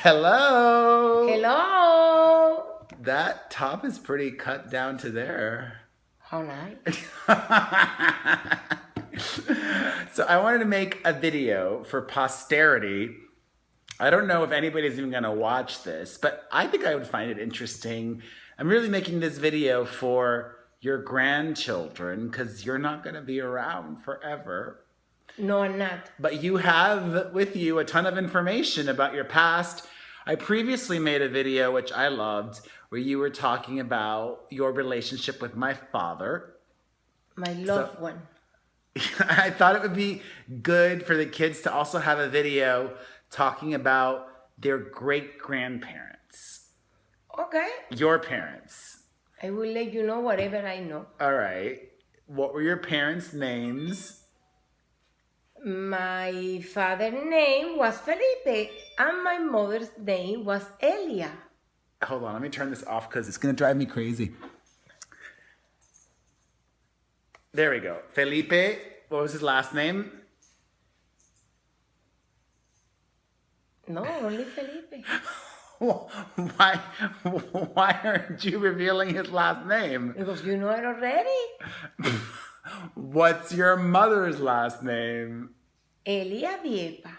Hello. Hello. That top is pretty cut down to there. How nice. So I wanted to make a video for posterity. I don't know if anybody's even going to watch this, but I think I would find it interesting. I'm really making this video for your grandchildren because you're not going to be around forever. No, I'm not. But you have with you a ton of information about your past. I previously made a video, which I loved, where you were talking about your relationship with my father. My loved one. I thought it would be good for the kids to also have a video talking about their great-grandparents. Okay. Your parents. I will let you know whatever I know. All right. What were your parents' names? My father's name was Felipe and my mother's name was Elia. Hold on, let me turn this off because it's going to drive me crazy. There we go. Felipe, what was his last name? No, only Felipe. Why aren't you revealing his last name? Because you know it already. What's your mother's last name? Elia Viepa.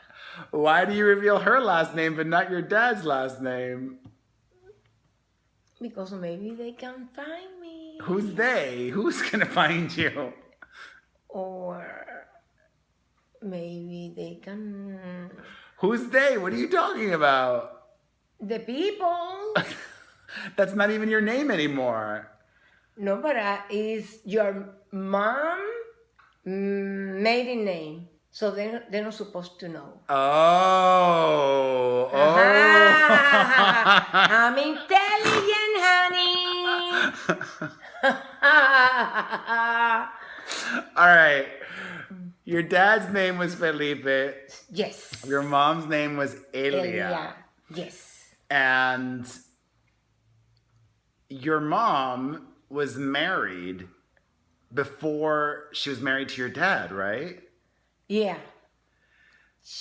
Why do you reveal her last name but not your dad's last name? Because maybe they can find me. Who's they? Who's going to find you? Or maybe they can... Who's they? What are you talking about? The people. That's not even your name anymore. No, but it's your mom maiden name. So they're not supposed to know. Oh. I'm intelligent, honey. All right. Your dad's name was Felipe. Yes. Your mom's name was Elia. Yes. And your mom was married before she was married to your dad, right? Yeah.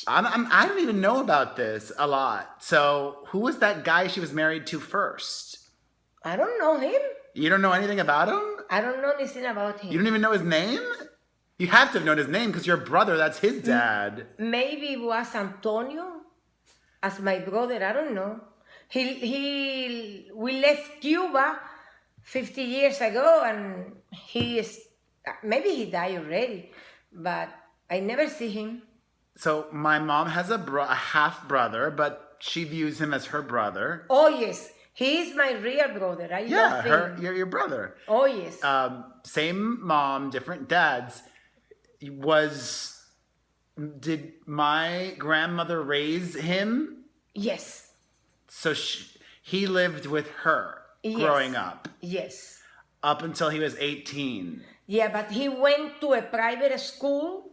I don't even know about this a lot. So who was that guy she was married to first? I don't know him. You don't know anything about him? I don't know anything about him. You don't even know his name? You have to have known his name because your brother, that's his dad. Maybe it was Antonio as my brother. I don't know. We left Cuba 50 years ago and maybe he died already, but I never see him. So my mom has a half brother, but she views him as her brother. Oh yes, he is my real brother. I love him. Your brother. Oh yes. Same mom, different dads. Did my grandmother raise him? Yes. So he lived with her growing up. Yes. Up until he was 18. Yeah, but he went to a private school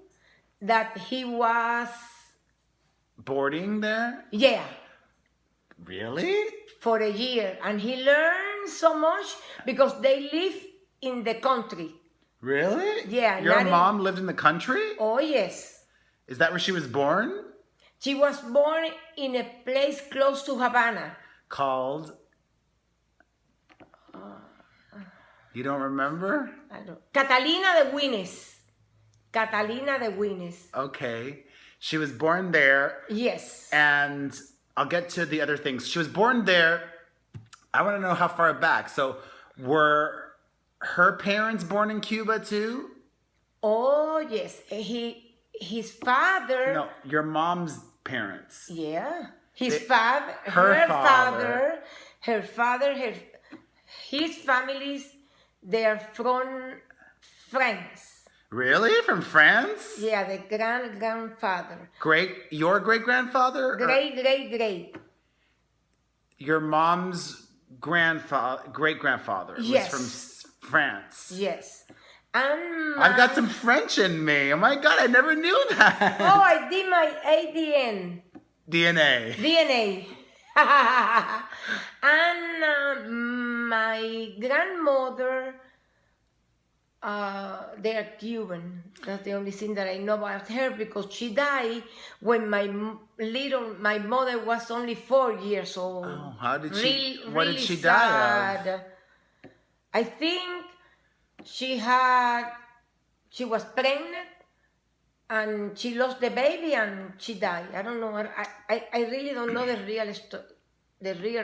that he was... Boarding there? Yeah. Really? For a year. And he learned so much because they live in the country. Really? Yeah. Your mom lived in the country? Oh, yes. Is that where she was born? She was born in a place close to Havana. Called? You don't remember? I don't. Catalina de Winnes. Catalina de Winnes. Okay. She was born there. Yes. And I'll get to the other things. She was born there. I want to know how far back. So were her parents born in Cuba too? Oh, yes. His father... No, your mom's parents. Yeah. His father, his families, they are from France. Really? From France? Yeah, the grandfather. Your great-grandfather? Great. Your mom's great-grandfather was from France. Yes. And I've got some French in me. Oh my God, I never knew that. Oh, I did my ADN. DNA. And my grandmother, They are Cuban. That's the only thing that I know about her because she died when my mother was only 4 years old. Oh, how did she? Really, What really did she die of? sad. I think she was pregnant and she lost the baby and she died. I don't know. I really don't know the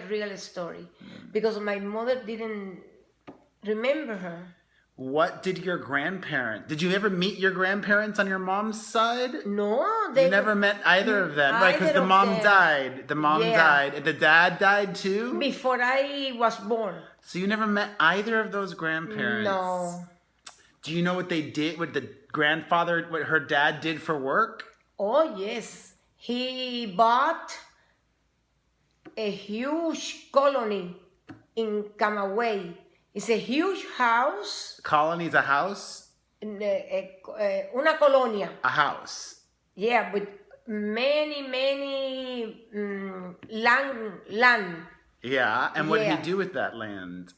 real story because my mother didn't remember her. What did your grandparents? Did you ever meet your grandparents on your mom's side? No, You never met either of them, right? Because either the of mom them. died. The mom Yeah. died. And the dad died too? Before I was born. So you never met either of those grandparents? No. Do you know what they did? What her dad did for work? Oh, yes. He bought a huge colony in Camagüey. It's a huge house. Colony's a house? Una colonia. A house. Yeah, with many land. Yeah, and what did Yeah. he do with that land?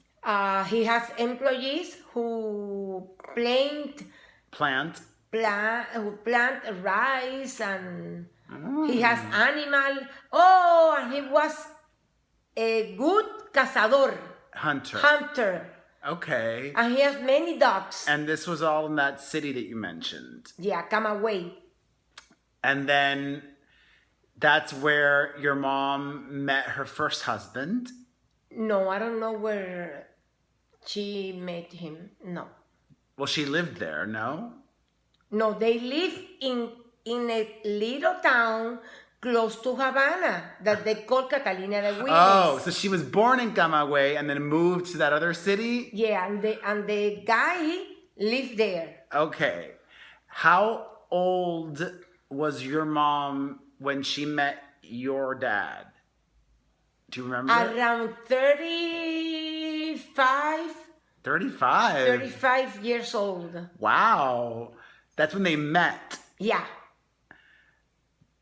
He has employees who plant rice, and he has animal. Oh, and he was a good cazador. Hunter. Okay. And he has many dogs. And this was all in that city that you mentioned. Yeah, Camagüey. And then that's where your mom met her first husband. No, I don't know where she met him. No. Well, she lived there, no? No, they live in a little town close to Havana that they call Catalina de Willis. Oh, so she was born in Camagüey and then moved to that other city? Yeah, and the guy lived there. Okay. How old was your mom when she met your dad? Do you remember? Around 35. 35? 35 years old. Wow. That's when they met. Yeah.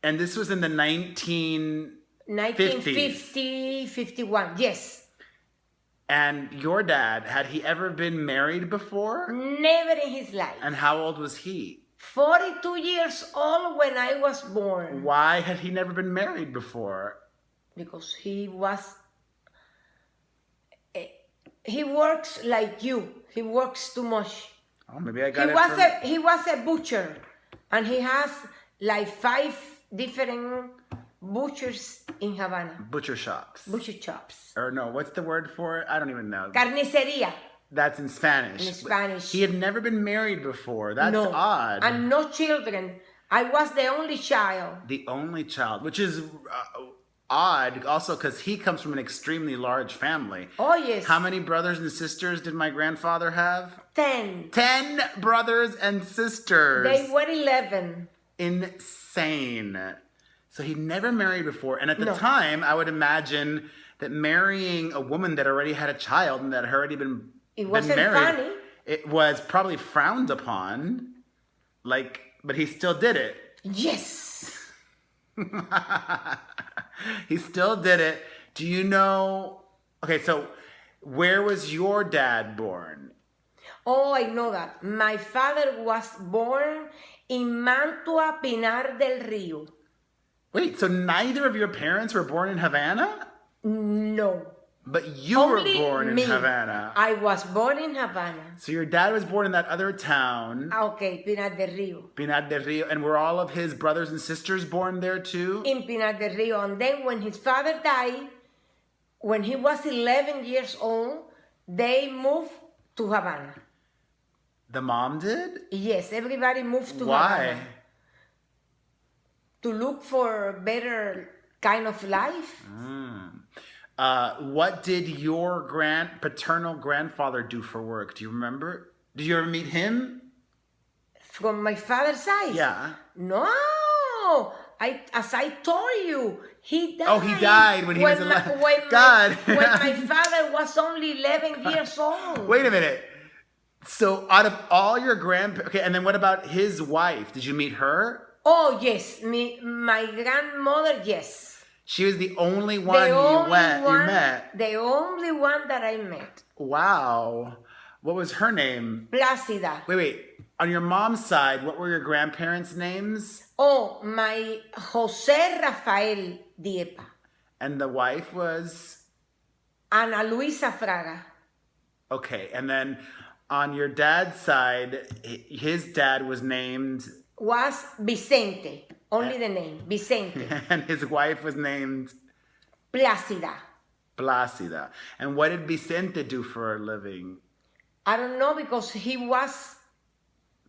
And this was in the 1950, 51. Yes. And your dad, had he ever been married before? Never in his life. And how old was he? 42 years old when I was born. Why had he never been married before? Because he works like you. He works too much. Oh, maybe I got it from... He was a butcher, and he has like 5 different butchers in Havana. Butcher shops. Butcher shops. Or no, what's the word for it? I don't even know. Carniceria. That's in Spanish. In Spanish. He had never been married before. That's odd. And no children. I was the only child. The only child, which is odd also because he comes from an extremely large family. Oh, yes. How many brothers and sisters did my grandfather have? 10. 10 brothers and sisters. They were 11. Insane. So he never married before. And at the time, I would imagine that marrying a woman that already had a child and that had already been married, funny. It was probably frowned upon. But he still did it. Yes. He still did it. Do you know... Okay, so where was your dad born? Oh, I know that. My father was born in Mantua, Pinar del Rio. Wait, so neither of your parents were born in Havana? No. But you Only were born me. in Havana. I was born in Havana. So your dad was born in that other town. Okay, Pinar del Rio. Pinar del Rio. And were all of his brothers and sisters born there too? In Pinar del Rio. And then when his father died, when he was 11 years old, they moved to Havana. The mom did? Yes, everybody moved to Why? Havana. To look for better kind of life. What did your paternal grandfather do for work? Do you remember? Did you ever meet him? From my father's side? Yeah. No. As I told you, he died. Oh, he died when he was 11. God. When my father was only 11 years old. Wait a minute. So out of all your okay, and then what about his wife? Did you meet her? Oh, yes. My grandmother, yes. She was the only one you met. The only one that I met. Wow. What was her name? Plácida. Wait. On your mom's side, what were your grandparents' names? Oh, my José Rafael Diepa. And the wife was? Ana Luisa Fraga. Okay, and then on your dad's side, his dad was named? Was Vicente. Only the name. Vicente. And his wife was named? Plácida. Plácida. And what did Vicente do for a living? I don't know, because he was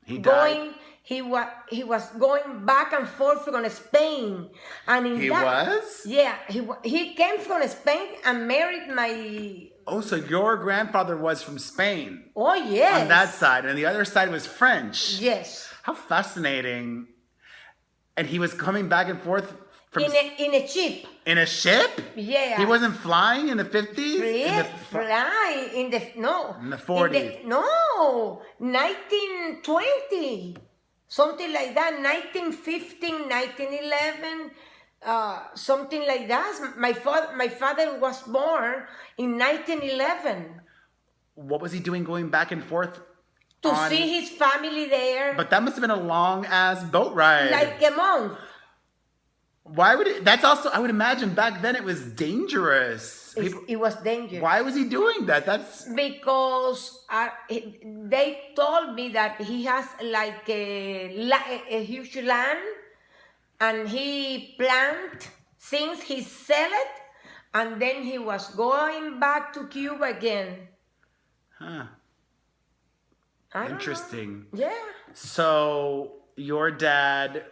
He died? going. He was going back and forth from Spain, and in He that, was? Yeah, he came from Spain and married my. Oh, so your grandfather was from Spain. Oh yes. On that side, and the other side was French. Yes. How fascinating. And he was coming back and forth from In a ship. in a ship? Yeah. He wasn't flying in the 50s? Fly in the no. In the 40s. No, 1920, something like that. 1915, 1911, something like that. My father was born in 1911. What was he doing going back and forth? To see his family there. But that must have been a long ass boat ride. Like a month. Why would it? That's also, I would imagine back then it was dangerous. It was dangerous. Why was he doing that? That's because they told me that he has like a huge land, and he plant things, he sell it, and then he was going back to Cuba again. huh. I don't Interesting. know. Yeah. So your dad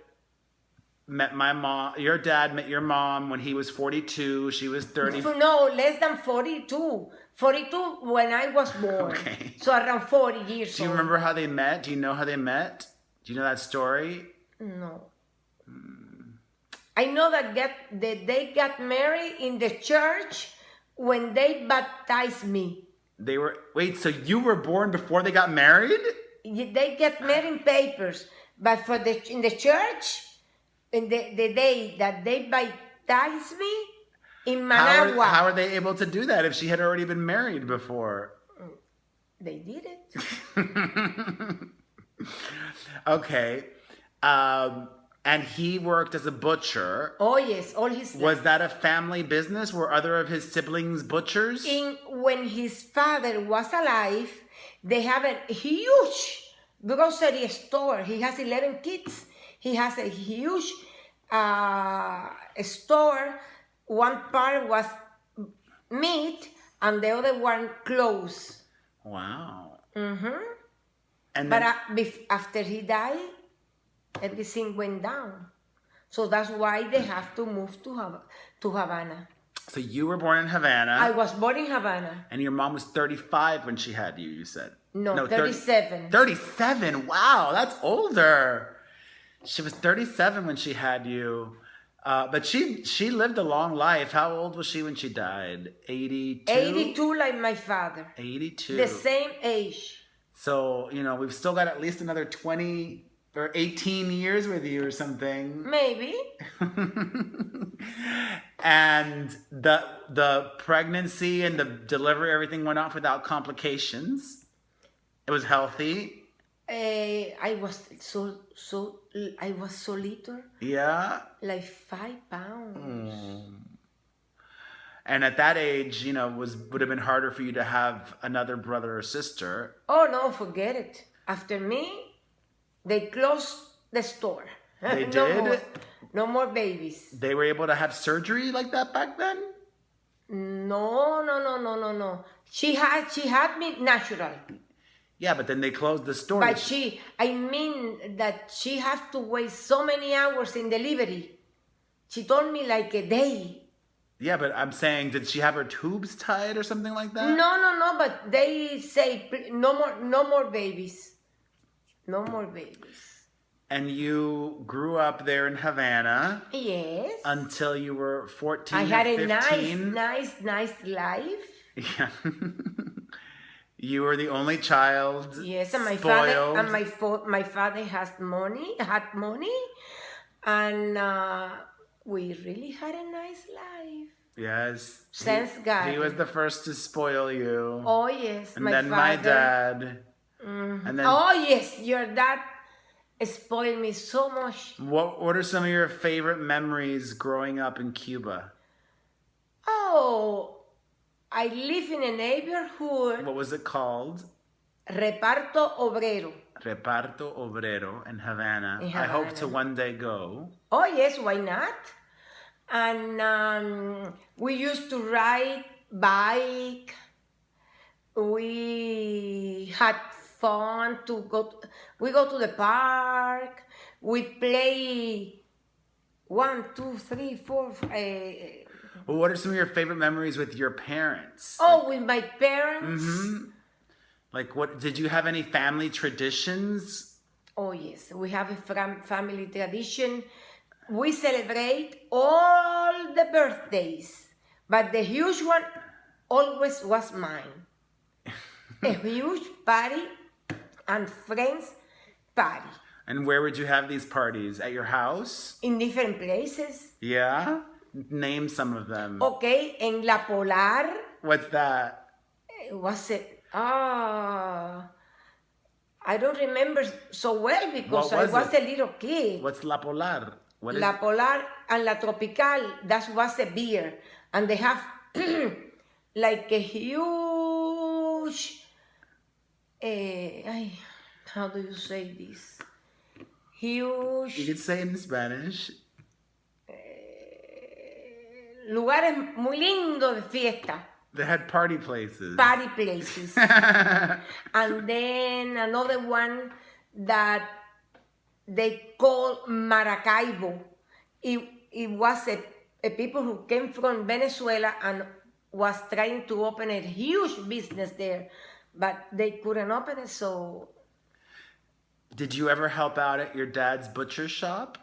met my mom. Your dad met your mom when he was 42. She was 30. No, less than 42. 42 when I was born. Okay. So around 40 years Do you old. remember how they met? Do you know how they met? Do you know that story? No. I know that they got married in the church when they baptized me. They were, wait, so you were born before they got married? They get married in papers, but in the church, in the day that they baptized me in Managua. How are they able to do that if she had already been married before? They did it. Okay. And he worked as a butcher. Oh yes, all his life. Was that a family business? Were other of his siblings butchers? When his father was alive, they have a huge grocery store. He has 11 kids. He has a huge store. One part was meat, and the other one clothes. Wow. Mm-hmm. And But then, after he died, everything went down. So that's why they have to move to Havana. so you were born in Havana. I was born in Havana. And your mom was 35 when she had you said. No, 37. 37. Wow, that's older. She was 37 when she had you. But she lived a long life. How old was she when she died? 82? 82 like my father. 82. The same age. So, we've still got at least another 20 or 18 years with you or something. Maybe. And the pregnancy and the delivery, everything went off without complications. It was healthy. I was so little, Yeah. like 5 pounds. And at that age, would have been harder for you to have another brother or sister. Oh no, forget it. After me, they closed the store. They No did? more. No more babies. They were able to have surgery like that back then? No. She had me natural. Yeah, but then they closed the store. But I mean that she has to wait so many hours in delivery. She told me like a day. Yeah, but I'm saying, did she have her tubes tied or something like that? No, but they say no more babies. No more babies. And you grew up there in Havana. Yes. Until you were 14 I had or a 15. nice life. Yeah. You were the only child. Yes, and my spoiled. father my father had money, and we really had a nice life. Yes. Thanks God. He was the first to spoil you. Oh yes, and my then father. my dad. And then Oh yes, your dad spoiled me so much. what are some of your favorite memories growing up in Cuba? Oh, I live in a neighborhood, What was it called? Reparto Obrero. Reparto Obrero in Havana. In I hope to Havana. one day go. Oh yes, why not? And we used to ride bike. We had fun to go. We go to the park. We play 1, 2, 3, 4. Well, what are some of your favorite memories with your parents? Oh, with my parents. Like, what did you have any family traditions? Oh yes, we have a family tradition. We celebrate all the birthdays, but the huge one always was mine. A huge party and friends party And where would you have these parties? At your house? in different places. Yeah? Name some of them. Okay, en La Polar What's that? was it? I don't remember so well because What I was was it? a little kid. What's La Polar? What is La Polar and La Tropical, that was a beer. And they have like a huge, how do you say this? You Huge could say it in Spanish. lugares muy lindos de fiesta, They had party places. party places. And then another one that they call Maracaibo. It was a people who came from Venezuela and was trying to open a huge business there, but they couldn't open it, so Did you ever help out at your dad's butcher shop?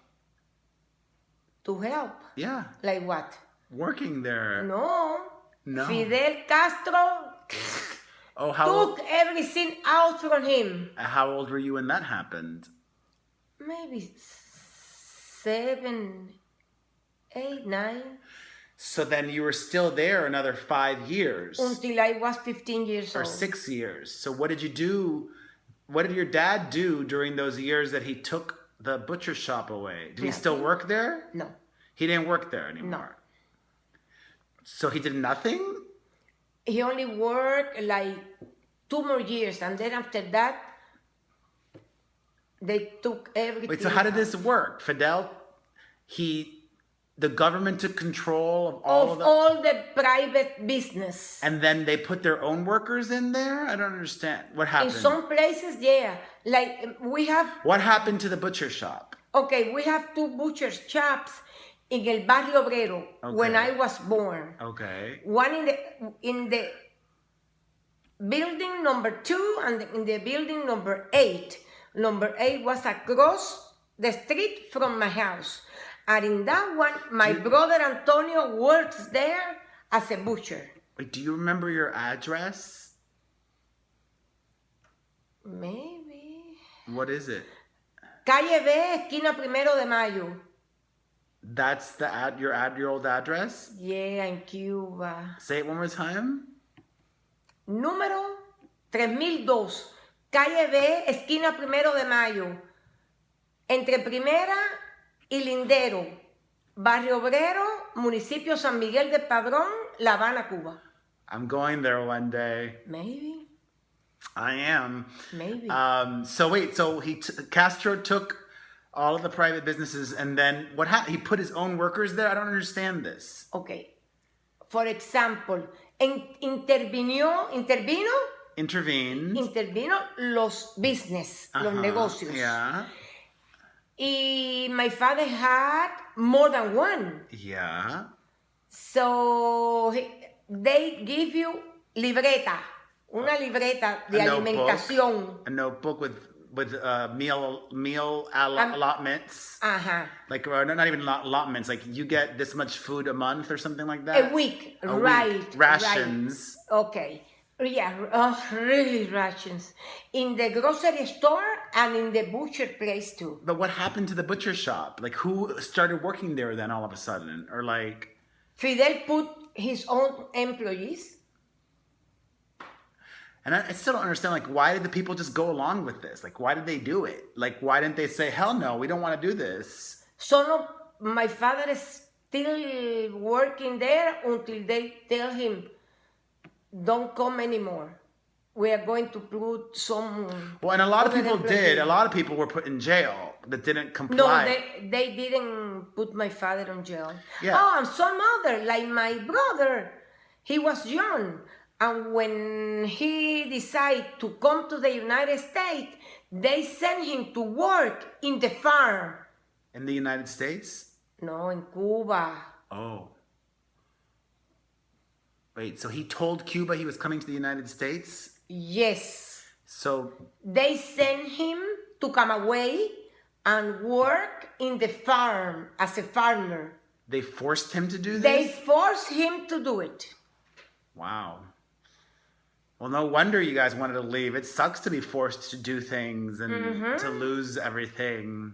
to help. Yeah. Like what? Working there. No. No. Fidel Castro Oh, how took everything out from him. how old were you when that happened? Maybe 7, 8, 9. So then you were still there another 5 years. Until I was 15 years Or old. 6 years. So what did you do? What did your dad do during those years that he took the butcher shop away? Did he still Nothing. work there? No. He didn't work there anymore. So he did nothing? He only worked like 2 more years, and then after that, they took everything. Wait, so how did out. this work? Fidel, the government took control of all Of the... all the private business. And then they put their own workers in there? I don't understand. What In happened? some places, yeah. Like we have, What happened to the butcher shop? okay, we have 2 butcher shops in El Barrio Obrero when Okay. I was born. Okay. One in the building number 2 and in the building number 8. Number 8 was across the street from my house. And in that one, my brother Antonio works there as a butcher. Wait, do you remember your address? Maybe. What is it? Calle B, esquina 1 de Mayo. That's your old address? Yeah, in Cuba. Say it one more time. Número 3002. Calle B, esquina 1 de Mayo. Entre Primera y Lindero. Barrio Obrero, municipio San Miguel de Padrón, La Habana, Cuba. I'm going there one day. Maybe. I am. Maybe. So wait, so Castro took all of the private businesses, and then what happened? He put his own workers there? I don't understand this. Okay. For example, intervino Intervened. los business, los negocios. Yeah. Y my father had more than one. Yeah. So they give you libreta, una libreta de A notebook. alimentación. A notebook with meal allotments. Ajá. Like, or not even allotments. Like, you get this much food a month or something like that. A week, A right. week. Rations. Right. Okay. Yeah, really rations. In the grocery store and in the butcher place too. But what happened to the butcher shop? Like, who started working there then all of a sudden? Or like... Fidel put his own employees. And I still don't understand, like, why did the people just go along with this? Like, why did they do it? Like, why didn't they say, hell no, we don't want to do this? So my father is still working there until they tell him, don't come anymore. We are going to put some... Well, and a lot of other people employees." did. A lot of people were put in jail that didn't No, comply. they didn't put my father in jail. Yeah. Oh, and some other, like my brother, he was young. And when he decided to come to the United States, they sent him to work in the farm. In the United States? No, in Cuba. Oh. Wait, so he told Cuba he was coming to the United States? Yes. So They sent him to come away and work in the farm as a farmer. they forced him to do this? They forced him to do it. Wow. Well, no wonder you guys wanted to leave. It sucks to be forced to do things and to lose everything.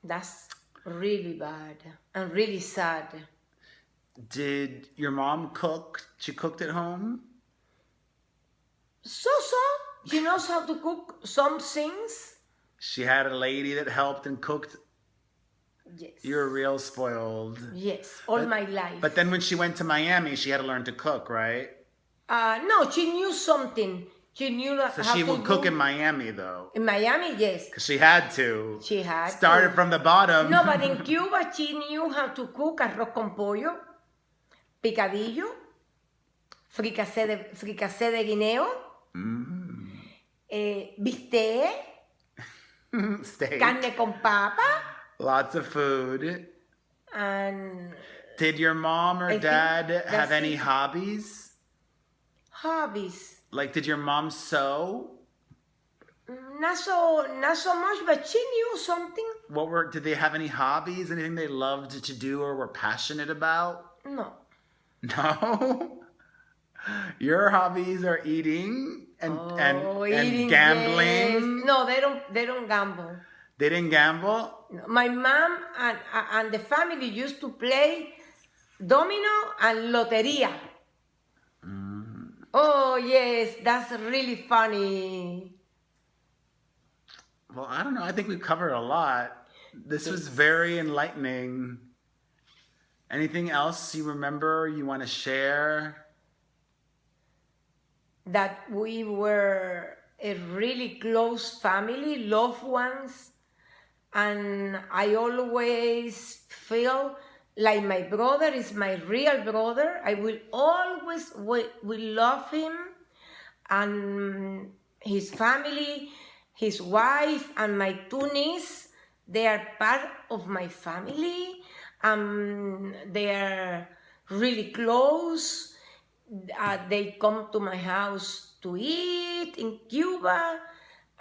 That's really bad and really sad. Did your mom cook? She cooked at home? So, she knows how to cook some things. She had a lady that helped and cooked. Yes. You're real spoiled. Yes, all my life. But then when she went to Miami, she had to learn to cook, right? No, she knew something. She knew So how she to would cook do- in Miami, though. In Miami, yes. Because she had to. She had Started to. from the bottom. No, but in Cuba, she knew how to cook arroz con pollo, picadillo, fricasé de guineo, bistec, Steak. carne con papa, Lots of food. and Did your mom or I think dad have that's any it. hobbies? hobbies. Like, did your mom sew? Not so much, but she knew something. Did they have any hobbies? Anything they loved to do or were passionate about? No. No? Your hobbies are eating and Eating, gambling. yes. No, they don't gamble. They didn't gamble? No. My mom and the family used to play domino and loteria. Oh yes, that's really funny. Well, I don't know. I think we covered a lot. This was very enlightening. Anything else you remember you want to share? That we were a really close family, loved ones, and I always feel like my brother is my real brother. I will always will love him and his family, his wife, and my two nieces. They are part of my family. They are really close. They come to my house to eat in Cuba,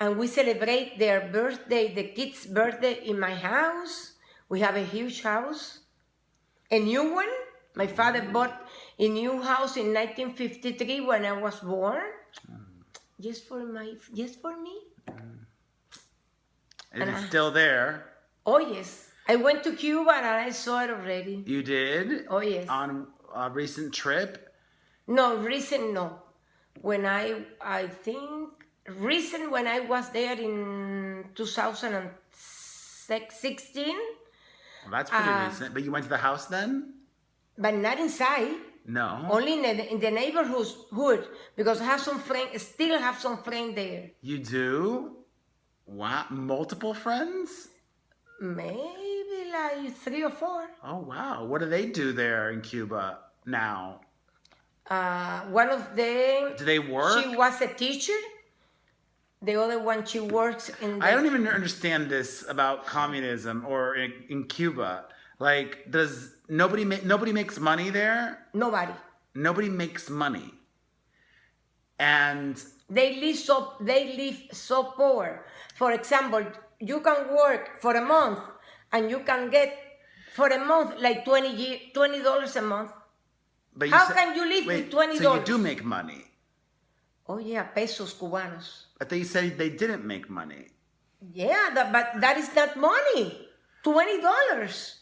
and we celebrate their birthday, the kids' birthday, in my house. We have a huge house, a new one. My father bought a new house in 1953 when I was born. Just for me. And it's still there. Oh yes, I went to Cuba and I saw it already. You did? Oh yes. On a recent trip? No, recent no. When I think recent when I was there in 2016, Well, that's pretty recent. But you went to the house then? but not inside. No. Only in the neighborhood because I have some still have some friends there. You do? Wow. Multiple friends? Maybe like 3 or 4. Oh, wow. What do they do there in Cuba now? One of them, Do they work? she was a teacher. The other one, she works in the... I don't even understand this about communism or in Cuba. Like, does nobody makes money there? Nobody. Nobody makes money. And They live so poor. For example, you can work for a month and you can get for a month like $20 a month. but How can you live with $20? So you do make money. Oh yeah, pesos cubanos. But they said they didn't make money. Yeah, but that is not money. $20.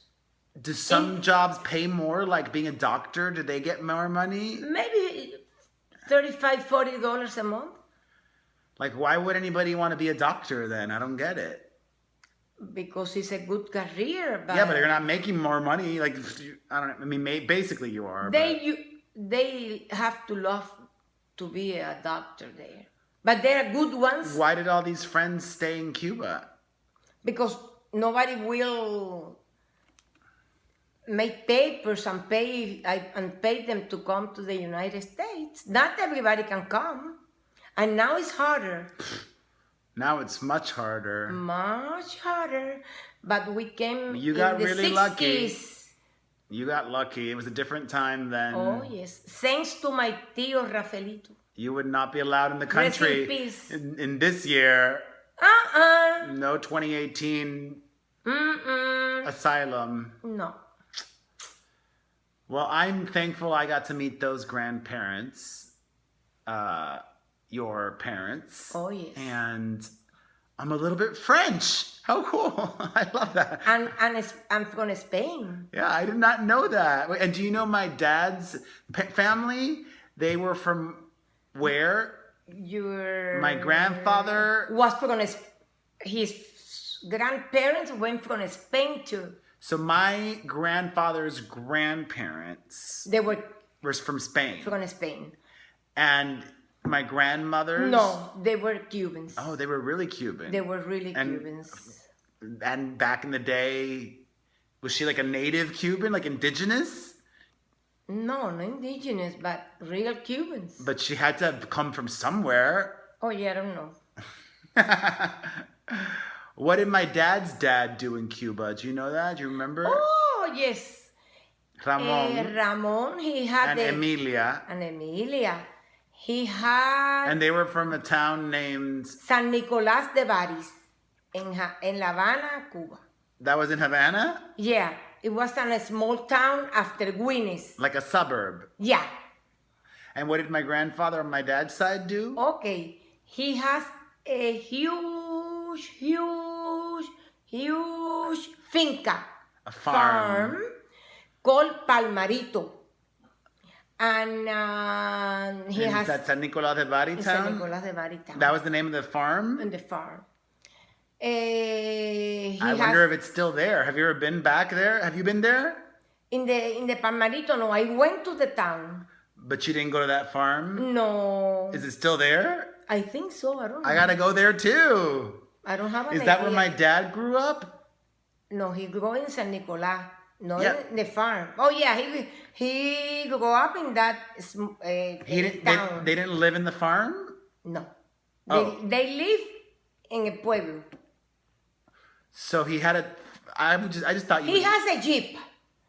Do some jobs pay more, like being a doctor? Do they get more money? Maybe $35-40 a month. Like, why would anybody want to be a doctor then? I don't get it. Because it's a good career. But Yeah, but you're not making more money. Like, I don't know. I mean, basically you are. they have to love to be a doctor there. But there are good ones. Why did all these friends stay in Cuba? Because nobody will make papers and pay them to come to the United States. Not everybody can come. And now it's harder. Now it's much harder. Much harder. But we came You got in the really 60s. lucky. You got lucky. It was a different time then. Oh, yes. Thanks to my tío Rafaelito. You would not be allowed in the country Rest in peace. in this year. No 2018 asylum. No. Well, I'm thankful I got to meet those grandparents, your parents. Oh, yes. And I'm a little bit French. How cool. I love that. And I'm from Spain. Yeah, I did not know that. Wait, and do you know my dad's family? They were from where? My grandfather was from his grandparents went from Spain too. So my grandfather's grandparents They were from Spain. from Spain. And my grandmother's? No, they were Cubans. Oh, they were really Cuban. They were really Cubans. And back in the day, was she like a native Cuban, like indigenous? No, not indigenous, but real Cubans. But she had to have come from somewhere. Oh, yeah, I don't know. What did my dad's dad do in Cuba? Do you know that? Do you remember? Oh, yes. Ramon. Ramon, he had and Emilia. And Emilia. He had... And they were from a town named... San Nicolás de Baris, in La Habana, Cuba. That was in Havana? Yeah, it was in a small town after Guinness. Like a suburb? Yeah. And what did my grandfather on my dad's side do? Okay, he has a huge finca. A farm. Called Palmarito. And he has... That's San Nicolás de Bari town? San Nicolás de Bari town. That was the name of the farm? And the farm. I wonder if it's still there. Have you ever been back there? Have you been there? In the Palmarito, no. I went to the town. But you didn't go to that farm? No. Is it still there? I think so. I don't know. I gotta go there too. I don't have an idea. Is that where my dad grew up? No, he grew in San Nicolás. Not Yeah. in the farm. Oh, yeah. He grew up in that town. They didn't live in the farm? No. Oh. They live in a pueblo. So he had I just thought you He has a jeep.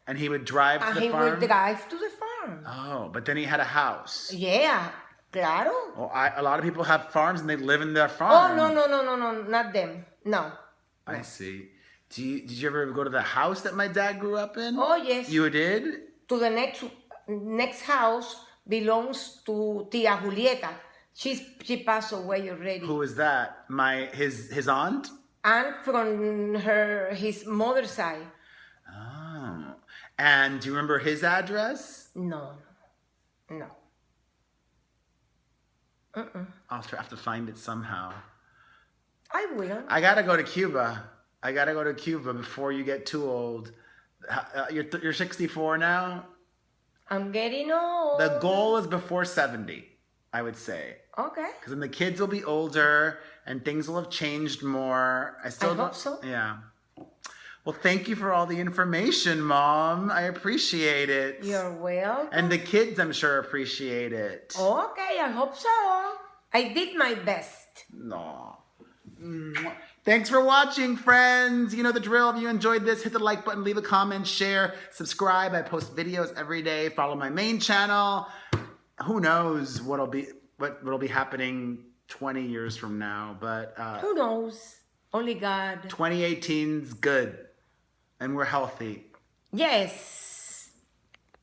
And he would drive to the he farm? would drive to the farm. Oh, but then he had a house. Yeah, claro. Well, a lot of people have farms and they live in their farm. Oh, no, not them. No. I see. Did you ever go to the house that my dad grew up in? Oh, yes. You did? To the next house belongs to Tia Julieta. She passed away already. Who is that? His aunt? And from his mother's side. Oh. And do you remember his address? No. I'll have to find it somehow. I will. I gotta go to Cuba. I gotta go to Cuba before you get too old. You're 64 now? I'm getting old. The goal is before 70, I would say. Okay. Because then the kids will be older and things will have changed more. I hope so. Yeah. Well, thank you for all the information, Mom. I appreciate it. You're welcome. And the kids, I'm sure, appreciate it. Okay, I hope so. I did my best. No. Thanks for watching, friends. You know the drill. If you enjoyed this, hit the like button, leave a comment, share, subscribe. I post videos every day. Follow my main channel. Who knows what'll be happening 20 years from now, but who knows? Only God. 2018's good, and we're healthy. Yes.